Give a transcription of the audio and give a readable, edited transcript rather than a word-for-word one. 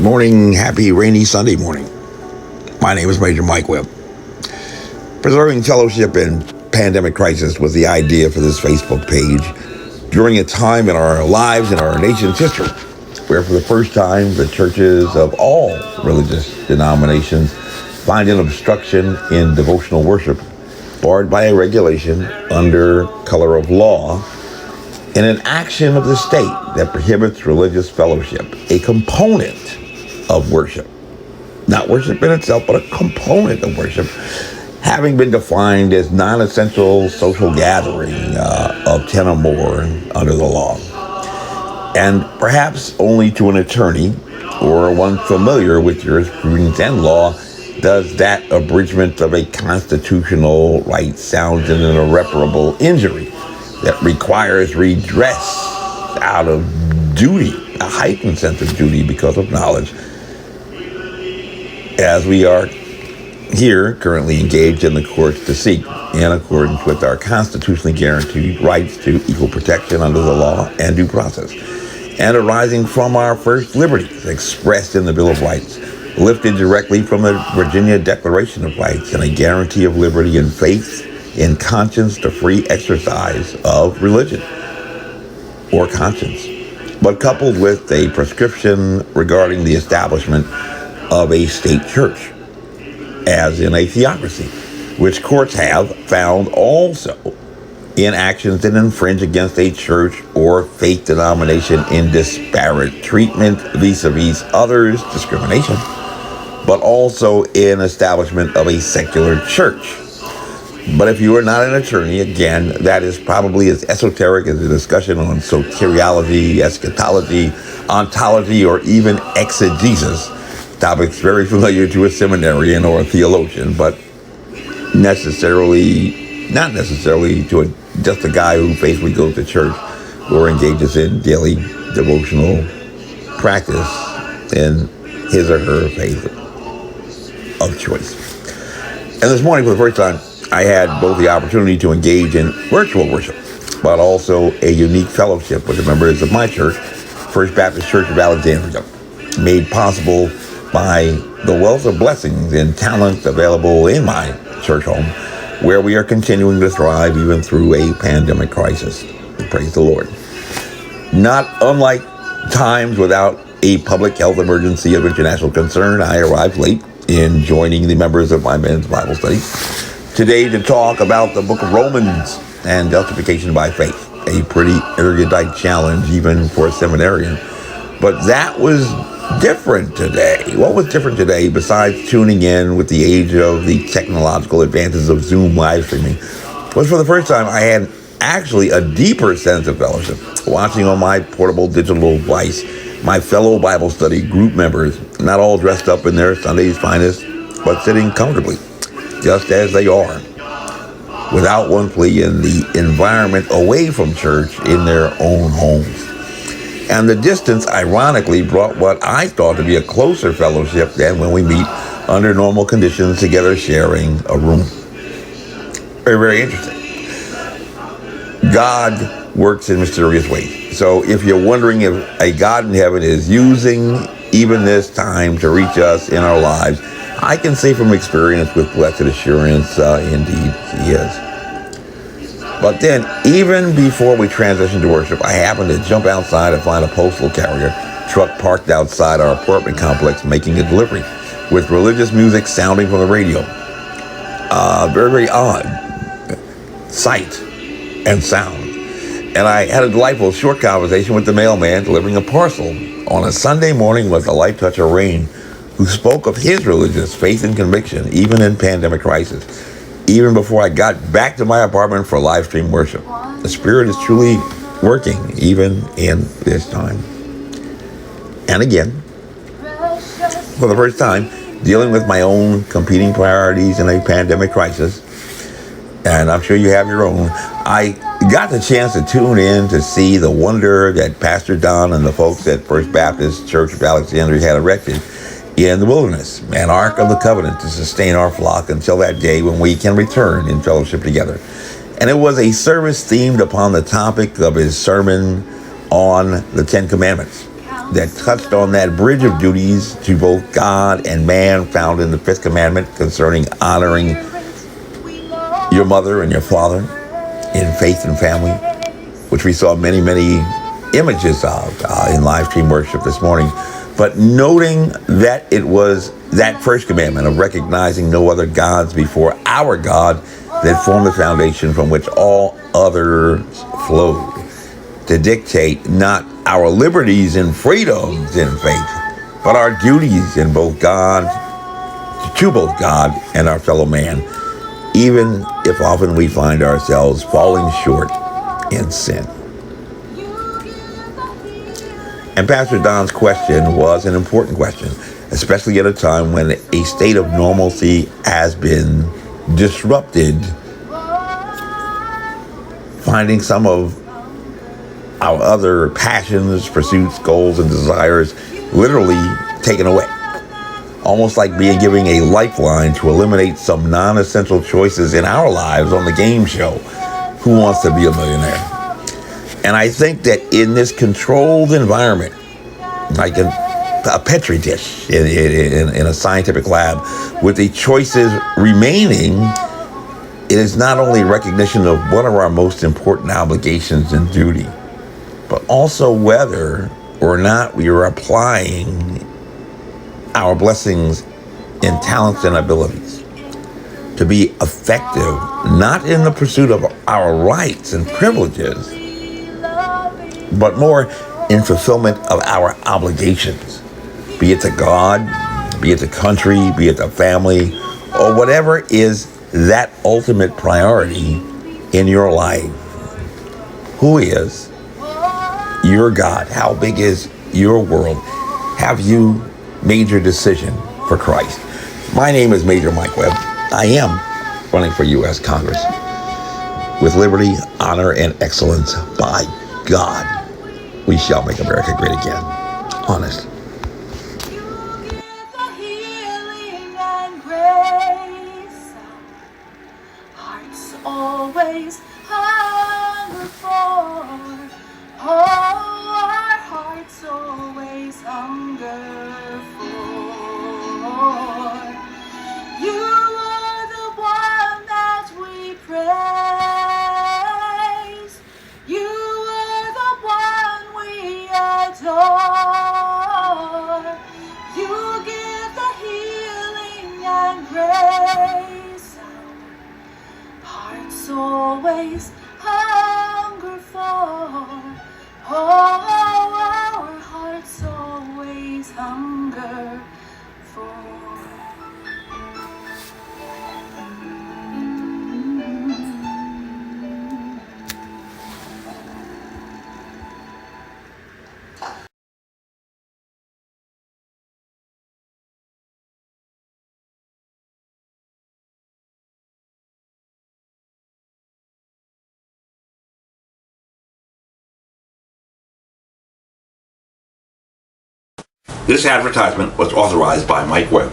morning. Happy rainy Sunday morning. My name is Major Mike Webb. Preserving fellowship in pandemic crisis was the idea for this Facebook page during a time in our lives and our nation's history where for the first time the churches of all religious denominations find an obstruction in devotional worship barred by a regulation under color of law and an action of the state that prohibits religious fellowship, a component of worship. Not worship in itself, but a component of worship, having been defined as non-essential social gathering of 10 or more under the law. And perhaps only to an attorney or one familiar with jurisprudence and law does that abridgment of a constitutional right sound in an irreparable injury that requires redress out of duty, a heightened sense of duty because of knowledge, as we are here currently engaged in the courts to seek, in accordance with our constitutionally guaranteed rights to equal protection under the law and due process, and arising from our first liberties expressed in the Bill of Rights, lifted directly from the Virginia Declaration of Rights, and a guarantee of liberty in faith, in conscience, the free exercise of religion or conscience, but coupled with a prescription regarding the establishment of a state church, as in a theocracy, which courts have found also in actions that infringe against a church or faith denomination in disparate treatment vis-a-vis others, discrimination, but also in establishment of a secular church. But if you are not an attorney, again, that is probably as esoteric as a discussion on soteriology, eschatology, ontology, or even exegesis, topics very familiar to a seminarian or a theologian, but not necessarily to just a guy who faithfully goes to church or engages in daily devotional practice in his or her faith of choice. And this morning, for the first time, I had both the opportunity to engage in virtual worship, but also a unique fellowship with the members of my church, First Baptist Church of Alexandria, made possible by the wealth of blessings and talent available in my church home, where we are continuing to thrive even through a pandemic crisis. Praise the Lord. Not unlike times without a public health emergency of international concern, I arrived late in joining the members of my men's Bible study today to talk about the book of Romans and justification by faith, a pretty erudite challenge even for a seminarian. But that was different today. What was different today, besides tuning in with the age of the technological advances of Zoom live streaming, was for the first time I had actually a deeper sense of fellowship, watching on my portable digital device my fellow Bible study group members, not all dressed up in their Sunday's finest, but sitting comfortably, just as they are, without one plea, in the environment away from church in their own homes. And the distance, ironically, brought what I thought to be a closer fellowship than when we meet under normal conditions together sharing a room. Very, very interesting. God works in mysterious ways. So if you're wondering if a God in heaven is using even this time to reach us in our lives, I can say from experience with blessed assurance, indeed, he is. But then, even before we transitioned to worship, I happened to jump outside and find a postal carrier truck parked outside our apartment complex making a delivery with religious music sounding from the radio. Very, very odd sight and sound. And I had a delightful short conversation with the mailman delivering a parcel on a Sunday morning with a light touch of rain, who spoke of his religious faith and conviction, even in pandemic crisis, even before I got back to my apartment for live stream worship. The Spirit is truly working, even in this time. And again, for the first time, dealing with my own competing priorities in a pandemic crisis, and I'm sure you have your own, I got the chance to tune in to see the wonder that Pastor Don and the folks at First Baptist Church of Alexandria had erected in the wilderness, an Ark of the Covenant to sustain our flock until that day when we can return in fellowship together. And it was a service themed upon the topic of his sermon on the Ten Commandments. that touched on that bridge of duties to both God and man found in the fifth commandment concerning honoring your mother and your father in faith and family, which we saw many, many images of in live stream worship this morning. But noting that it was that first commandment of recognizing no other gods before our God that formed the foundation from which all others flowed, to dictate not our liberties and freedoms in faith, but our duties in both God, to both God and our fellow man, even if often we find ourselves falling short in sin. And Pastor Don's question was an important question, especially at a time when a state of normalcy has been disrupted, finding some of our other passions, pursuits, goals, and desires literally taken away. Almost like being given a lifeline to eliminate some non-essential choices in our lives on the game show, Who Wants to Be a Millionaire? And I think that in this controlled environment, like a Petri dish in a scientific lab, with the choices remaining, it is not only recognition of one of our most important obligations and duty, but also whether or not we are applying our blessings and talents and abilities to be effective, not in the pursuit of our rights and privileges, but more in fulfillment of our obligations, be it to God, be it to country, be it to family, or whatever is that ultimate priority in your life. Who is your God? How big is your world? Have you made your decision for Christ? My name is Major Mike Webb. I am running for U.S. Congress with liberty, honor, and excellence. By God, we shall make America great again. Honest. Always hunger for, our hearts always hunger for. You are the one that we praise. You are the one we adore. You give the healing and grace. Hearts always hunger for. Our hearts always hunger for. This advertisement was authorized by Mike Webb.